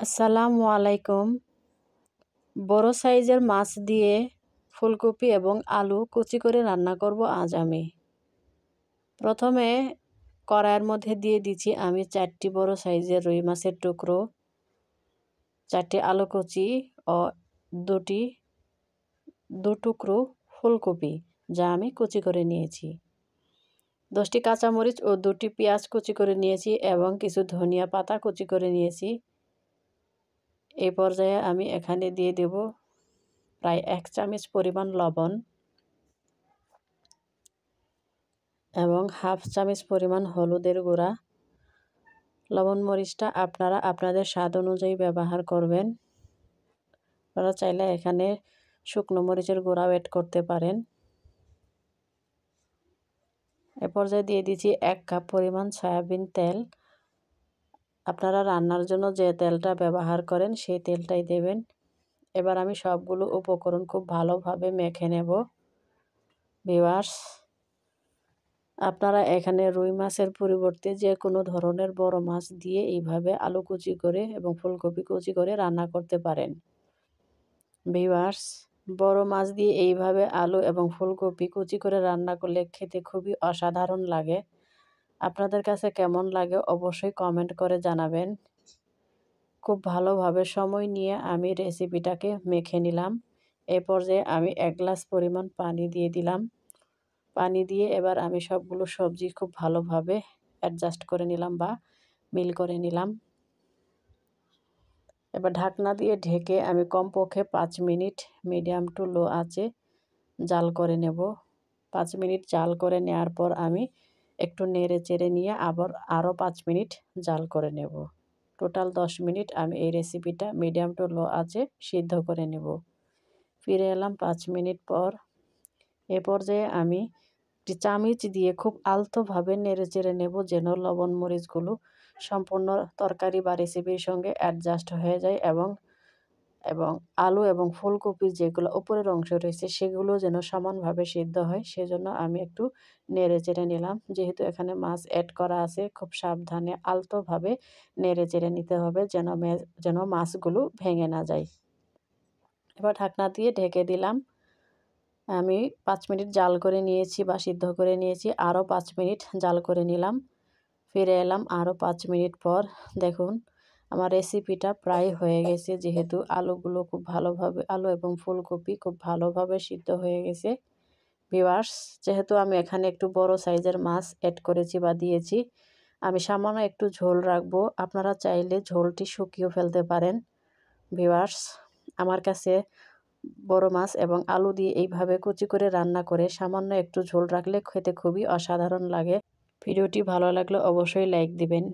আসসালামু আলাইকুম। বড় সাইজের মাছ দিয়ে ফুলকপি এবং আলু কুচি করে রান্না করব আজ আমি। প্রথমে কড়াইয়ের মধ্যে দিয়ে দিচ্ছি আমি 4টি বড় সাইজের রুই মাছের টুকরো, 4টি আলু কুচি ও 2 টুকরো ফুলকপি যা আমি কুচি করে নিয়েছি। 10টি কাঁচামরিচ ও 2টি পেঁয়াজ কুচি করে নিয়েছি এবং কিছু ধনিয়া পাতা কুচি করে নিয়েছি। এই পর্যায়ে আমি এখানে দিয়ে দেব প্রায় 1 চামচ পরিমাণ লবণ এবং হাফ চামচ পরিমাণ হলুদের গুঁড়া। লবণ মরিচটা আপনারা আপনাদের স্বাদ অনুযায়ী ব্যবহার করবেন। আপনারা চাইলে এখানে শুকনো মরিচের গুঁড়াও অ্যাড করতে পারেন। এ পর্যায়ে দিয়ে দিচ্ছি 1 কাপ পরিমাণ সয়াবিন তেল। আপনারা রান্নার জন্য যে তেলটা ব্যবহার করেন সেই তেলটাই দেবেন। এবার আমি সবগুলো উপকরণ খুব ভালোভাবে মেখে নেব। ভিউয়ার্স, আপনারা এখানে রুই মাছের পরিবর্তে যে কোনো ধরনের বড় মাছ দিয়ে এইভাবে আলু কুচি করে এবং ফুলকপি কুচি করে রান্না করতে পারেন। ভিউয়ার্স, বড় মাছ দিয়ে এইভাবে আলু এবং ফুলকপি কুচি করে রান্না করলে খেতে খুবই অসাধারণ লাগে। আপনাদের কাছে কেমন লাগে অবশ্যই কমেন্ট করে জানাবেন। খুব ভালোভাবে সময় নিয়ে আমি রেসিপিটাকে মেখে নিলাম। এ পর্যায়ে আমি 1 গ্লাস পরিমাণ পানি দিয়ে দিলাম। পানি দিয়ে এবার আমি সবগুলো সবজি খুব ভালোভাবে অ্যাডজাস্ট করে নিলাম বা মিল করে নিলাম। এবার ঢাকনা দিয়ে ঢেকে আমি কমপক্ষে 5 মিনিট মিডিয়াম টু লো আঁচে জাল করে নেব। 5 মিনিট জাল করে নেওয়ার পর আমি একটু নেড়ে চেড়ে নিয়ে আবার আরও 5 মিনিট জাল করে নেব। টোটাল 10 মিনিট আমি এই রেসিপিটা মিডিয়াম টু লো আঁচে সিদ্ধ করে নেব। ফিরে এলাম 5 মিনিট পর। এ পর্যায়ে আমি একটি চামচ দিয়ে খুব আলতোভাবে নেড়ে চেড়ে নেব যেন লবণ মরিচগুলো সম্পূর্ণ তরকারি বা রেসিপির সঙ্গে অ্যাডজাস্ট হয়ে যায় এবং আলু এবং ফুলকপির যেগুলো উপরের অংশ রয়েছে সেগুলো যেন সমানভাবে সিদ্ধ হয়, সেজন্য আমি একটু নেড়ে চেড়ে নিলাম। যেহেতু এখানে মাছ অ্যাড করা আছে, খুব সাবধানে আলতোভাবে নেড়ে চেড়ে নিতে হবে যেন মাছগুলো ভেঙে না যায়। এবার ঢাকনা দিয়ে ঢেকে দিলাম। আমি 5 মিনিট জাল করে নিয়েছি বা সিদ্ধ করে নিয়েছি, আরও 5 মিনিট জাল করে নিলাম। ফিরে এলাম আরও 5 মিনিট পর। দেখুন আমার রেসিপিটা প্রায় হয়ে গেছে, যেহেতু আলু এবং ফুলকপি খুব ভালোভাবে সিদ্ধ হয়ে গেছে। ভিউয়ার্স, যেহেতু আমি এখানে একটু বড় সাইজের মাছ অ্যাড করেছি বা দিয়েছি, আমি সামান্য একটু ঝোল রাখবো। আপনারা চাইলে ঝোলটি শুকিয়েও ফেলতে পারেন। ভিউয়ার্স, আমার কাছে বড় মাছ এবং আলু দিয়ে এইভাবে কুচি করে রান্না করে সামান্য একটু ঝোল রাখলে খেতে খুবই অসাধারণ লাগে। ভিডিওটি ভালো লাগলে অবশ্যই লাইক দিবেন।